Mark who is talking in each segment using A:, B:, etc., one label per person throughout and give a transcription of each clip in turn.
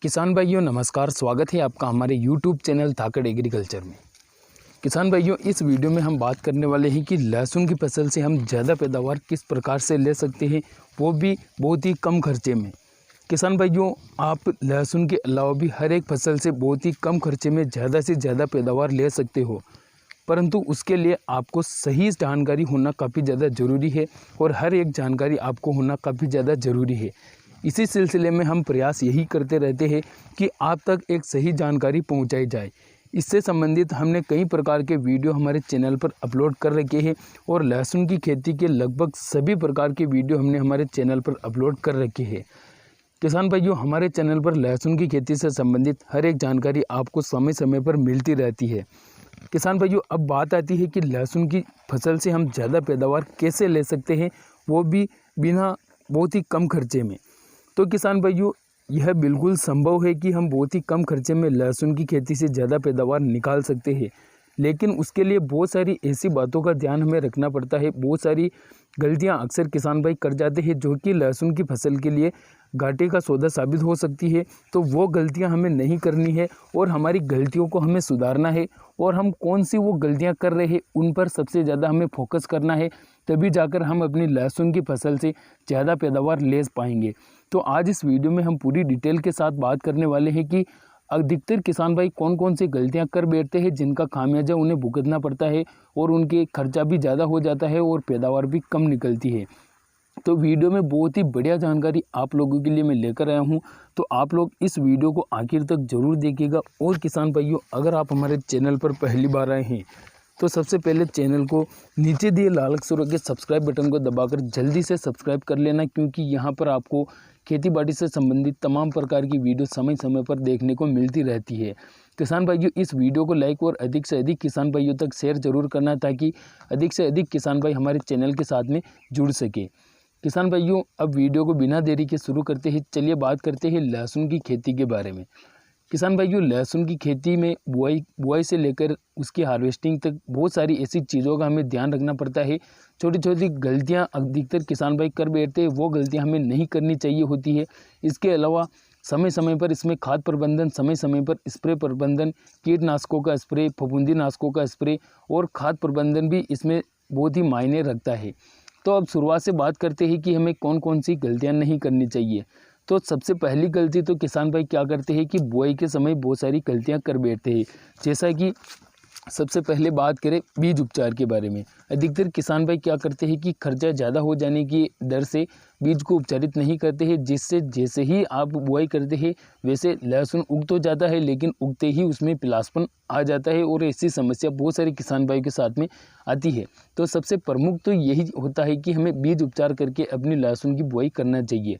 A: किसान भाइयों नमस्कार, स्वागत है आपका हमारे YouTube चैनल धाकड़ एग्रीकल्चर में। किसान भाइयों, इस वीडियो में हम बात करने वाले हैं कि लहसुन की फसल से हम ज़्यादा पैदावार किस प्रकार से ले सकते हैं, वो भी बहुत ही कम खर्चे में। किसान भाइयों, आप लहसुन के अलावा भी हर एक फसल से बहुत ही कम खर्चे में ज़्यादा से ज़्यादा पैदावार ले सकते हो, परंतु उसके लिए आपको सही जानकारी होना काफ़ी ज़्यादा ज़रूरी है और हर एक जानकारी आपको होना काफ़ी ज़्यादा ज़रूरी है। इसी सिलसिले में हम प्रयास यही करते रहते हैं कि आप तक एक सही जानकारी पहुंचाई जाए। इससे संबंधित हमने कई प्रकार के वीडियो हमारे चैनल पर अपलोड कर रखे हैं और लहसुन की खेती के लगभग सभी प्रकार के वीडियो हमने हमारे चैनल पर अपलोड कर रखे हैं। किसान भाइयों, हमारे चैनल पर लहसुन की खेती से संबंधित हर एक जानकारी आपको समय समय पर मिलती रहती है। किसान भाइयों, अब बात आती है कि लहसुन की फसल से हम ज़्यादा पैदावार कैसे ले सकते हैं, वो भी बिना बहुत ही कम खर्चे में। तो किसान भाइयों, यह बिल्कुल संभव है कि हम बहुत ही कम खर्चे में लहसुन की खेती से ज़्यादा पैदावार निकाल सकते हैं, लेकिन उसके लिए बहुत सारी ऐसी बातों का ध्यान हमें रखना पड़ता है। बहुत सारी गलतियां अक्सर किसान भाई कर जाते हैं जो कि लहसुन की फसल के लिए घाटे का सौदा साबित हो सकती है। तो वो गलतियां हमें नहीं करनी है और हमारी गलतियों को हमें सुधारना है और हम कौन सी वो गलतियां कर रहे हैं उन पर सबसे ज़्यादा हमें फोकस करना है, तभी जाकर हम अपनी लहसुन की फसल से ज़्यादा पैदावार ले पाएंगे। तो आज इस वीडियो में हम पूरी डिटेल के साथ बात करने वाले हैं कि अधिकतर किसान भाई कौन कौन सी गलतियां कर बैठते हैं जिनका खामियाजा उन्हें भुगतना पड़ता है और उनके खर्चा भी ज़्यादा हो जाता है और पैदावार भी कम निकलती है। तो वीडियो में बहुत ही बढ़िया जानकारी आप लोगों के लिए मैं लेकर आया हूं, तो आप लोग इस वीडियो को आखिर तक ज़रूर देखिएगा। और किसान भाइयों, अगर आप हमारे चैनल पर पहली बार आए हैं तो सबसे पहले चैनल को नीचे दिए लाल अक्षरों के सब्सक्राइब बटन को दबाकर जल्दी से सब्सक्राइब कर लेना, क्योंकि यहाँ पर आपको खेती बाड़ी से संबंधित तमाम प्रकार की वीडियो समय समय पर देखने को मिलती रहती है। किसान भाइयों, इस वीडियो को लाइक और अधिक से अधिक किसान भाइयों तक शेयर जरूर करना, ताकि अधिक से अधिक किसान भाई हमारे चैनल के साथ में जुड़ सके। किसान भाइयों, अब वीडियो को बिना देरी के शुरू करते हैं। चलिए बात करते हैं लहसुन की खेती के बारे में। किसान भाइयों, लहसुन की खेती में बुआई से लेकर उसकी हार्वेस्टिंग तक बहुत सारी ऐसी चीज़ों का हमें ध्यान रखना पड़ता है। छोटी छोटी गलतियां अधिकतर किसान भाई कर बैठते हैं, वो गलतियां हमें नहीं करनी चाहिए होती है। इसके अलावा समय समय पर इसमें खाद प्रबंधन, समय समय पर स्प्रे प्रबंधन, कीटनाशकों का स्प्रे, फफूंदी नाशकों का स्प्रे और खाद प्रबंधन भी इसमें बहुत ही मायने रखता है। तो अब शुरुआत से बात करते हैं कि हमें कौन कौन सी गलतियाँ नहीं करनी चाहिए। तो सबसे पहली गलती तो किसान भाई क्या करते हैं कि बुआई के समय बहुत सारी गलतियां कर बैठते हैं। जैसा कि सबसे पहले बात करें बीज उपचार के बारे में। अधिकतर किसान भाई क्या करते हैं कि खर्चा ज़्यादा हो जाने की डर से बीज को उपचारित नहीं करते हैं, जिससे जैसे ही आप बुआई करते हैं वैसे लहसुन उग तो जाता है, लेकिन उगते ही उसमें पिलासपन आ जाता है और ऐसी समस्या बहुत सारे किसान भाई के साथ में आती है। तो सबसे प्रमुख तो यही होता है कि हमें बीज उपचार करके अपनी लहसुन की बुआई करना चाहिए।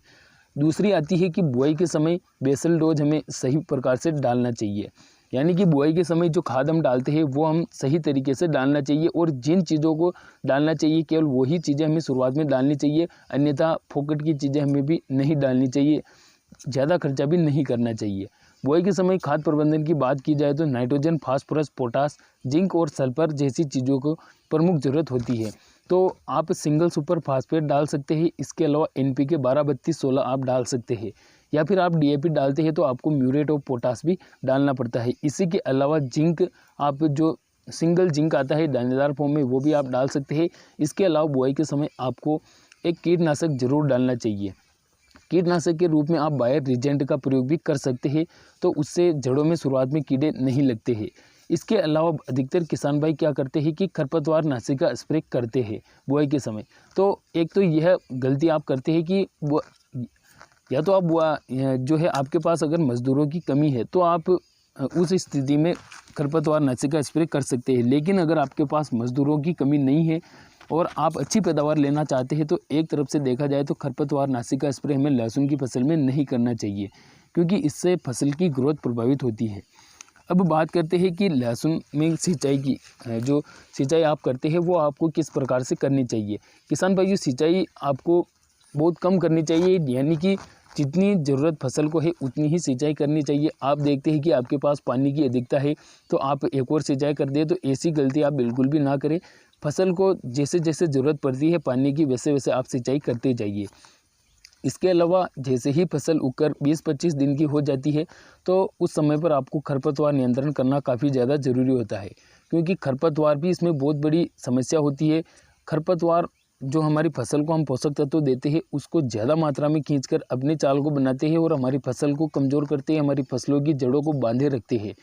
A: दूसरी आती है कि बुआई के समय बेसल डोज हमें सही प्रकार से डालना चाहिए, यानी कि बुआई के समय जो खाद हम डालते हैं वो हम सही तरीके से डालना चाहिए और जिन चीज़ों को डालना चाहिए केवल वही चीज़ें हमें शुरुआत में डालनी चाहिए, अन्यथा फोकट की चीज़ें हमें भी नहीं डालनी चाहिए, ज़्यादा खर्चा भी नहीं करना चाहिए। बुआई के समय खाद प्रबंधन की बात की जाए तो नाइट्रोजन, फास्फोरस, पोटास, जिंक और सल्फर जैसी चीज़ों को प्रमुख जरूरत होती है। तो आप सिंगल सुपर फास्फेट डाल सकते हैं। इसके अलावा NPK 12-32-16 आप डाल सकते हैं, या फिर आप DAP डालते हैं तो आपको म्यूरेट और पोटास भी डालना पड़ता है। इसी के अलावा जिंक, आप जो सिंगल जिंक आता है दानेदार फॉर्म में, वो भी आप डाल सकते हैं। इसके अलावा बुआई के समय आपको एक कीटनाशक जरूर डालना चाहिए। कीटनाशक के रूप में आप बायर रिजेंट का प्रयोग भी कर सकते हैं, तो उससे जड़ों में शुरुआत में कीड़े नहीं लगते हैं। इसके अलावा अधिकतर किसान भाई क्या करते हैं कि खरपतवार नाशी का स्प्रे करते हैं बुआई के समय। तो एक तो यह गलती आप करते हैं कि वो या तो आप जो है आपके पास अगर मज़दूरों की कमी है तो आप उस स्थिति में खरपतवार नाशी का स्प्रे कर सकते हैं। लेकिन अगर आपके पास मज़दूरों की कमी नहीं है और आप अच्छी पैदावार लेना चाहते हैं तो एक तरफ से देखा जाए तो खरपतवार नाशी का स्प्रे हमें लहसुन की फसल में नहीं करना चाहिए, क्योंकि इससे फसल की ग्रोथ प्रभावित होती है। अब बात करते हैं कि लहसुन में सिंचाई की, जो सिंचाई आप करते हैं वो आपको किस प्रकार से करनी चाहिए। किसान भाइयों, सिंचाई आपको बहुत कम करनी चाहिए, यानी कि जितनी ज़रूरत फसल को है उतनी ही सिंचाई करनी चाहिए। आप देखते हैं कि आपके पास पानी की अधिकता है तो आप एक और सिंचाई कर दें, तो ऐसी गलती आप बिल्कुल भी ना करें। फसल को जैसे जैसे ज़रूरत पड़ती है पानी की, वैसे वैसे आप सिंचाई करते जाइए। इसके अलावा जैसे ही फसल उगकर 20-25 दिन की हो जाती है तो उस समय पर आपको खरपतवार नियंत्रण करना काफ़ी ज़्यादा ज़रूरी होता है, क्योंकि खरपतवार भी इसमें बहुत बड़ी समस्या होती है। खरपतवार जो हमारी फसल को हम पोषक तत्व देते हैं उसको ज़्यादा मात्रा में खींचकर अपने चाल को बनाते हैं और हमारी फसल को कमज़ोर करते हैं, हमारी फसलों की जड़ों को बांधे रखते हैं।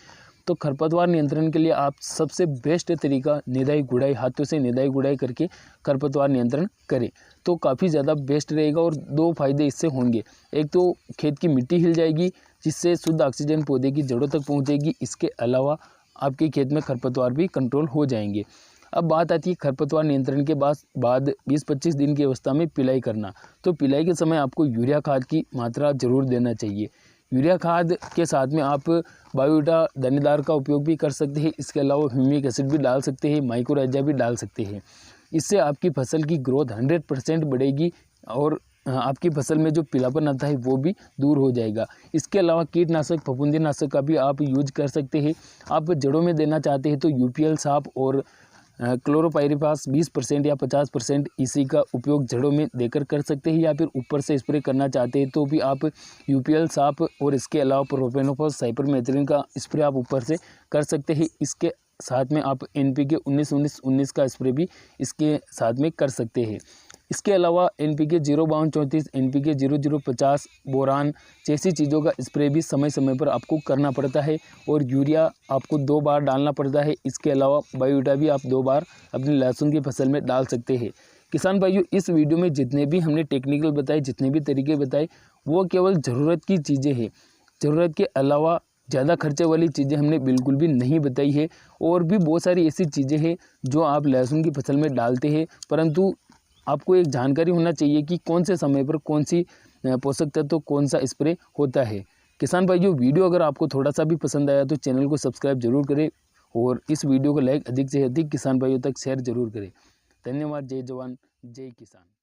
A: तो खरपतवार नियंत्रण के लिए आप सबसे बेस्ट तरीका निदाई गुड़ाई, हाथों से निदाई गुड़ाई करके खरपतवार नियंत्रण करें तो काफ़ी ज़्यादा बेस्ट रहेगा। और दो फायदे इससे होंगे, एक तो खेत की मिट्टी हिल जाएगी जिससे शुद्ध ऑक्सीजन पौधे की जड़ों तक पहुंचेगी। इसके अलावा आपके खेत में खरपतवार भी कंट्रोल हो जाएंगे। अब बात आती है खरपतवार नियंत्रण के बाद 20-25 दिन की अवस्था में पिलाई करना। तो पिलाई के समय आपको यूरिया खाद की मात्रा जरूर देना चाहिए। यूरिया खाद के साथ में आप बायोविटा दानेदार का उपयोग भी कर सकते हैं। इसके अलावा ह्यूमिक एसिड भी डाल सकते हैं, माइक्रोराइजा भी डाल सकते हैं। इससे आपकी फसल की ग्रोथ 100% बढ़ेगी और आपकी फसल में जो पीलापन आता है वो भी दूर हो जाएगा। इसके अलावा कीटनाशक, फफूंदीनाशक का भी आप यूज कर सकते हैं। आप जड़ों में देना चाहते हैं तो यूपीएल साफ और क्लोरोपाइरिफास 20% या 50% इसी का उपयोग जड़ों में देकर कर सकते हैं, या फिर ऊपर से स्प्रे करना चाहते हैं तो भी आप यूपीएल साफ और इसके अलावा प्रोपेनोफॉस, साइपरमेथ्रिन का स्प्रे आप ऊपर से कर सकते हैं। इसके साथ में आप एनपीके 19-19-19 का स्प्रे भी इसके साथ में कर सकते हैं। इसके अलावा एनपीके 052-34, एनपीके 0050, बोरान जैसी चीज़ों का स्प्रे भी समय समय पर आपको करना पड़ता है और यूरिया आपको 2 बार डालना पड़ता है। इसके अलावा बायोविटा भी आप 2 बार अपनी लहसुन की फसल में डाल सकते हैं। किसान भाइयों, इस वीडियो में जितने भी हमने टेक्निकल बताए, जितने भी तरीके बताए, वो केवल ज़रूरत की चीज़ें हैं। ज़रूरत के अलावा ज़्यादा खर्चे वाली चीज़ें हमने बिल्कुल भी नहीं बताई है। और भी बहुत सारी ऐसी चीज़ें हैं जो आप लहसुन की फसल में डालते हैं, परंतु आपको एक जानकारी होना चाहिए कि कौन से समय पर कौन सी पोषक तत्व कौन सा स्प्रे होता है। किसान भाइयों, वीडियो अगर आपको थोड़ा सा भी पसंद आया तो चैनल को सब्सक्राइब जरूर करें और इस वीडियो को लाइक अधिक से अधिक किसान भाइयों तक शेयर जरूर करें। धन्यवाद। जय जवान, जय किसान।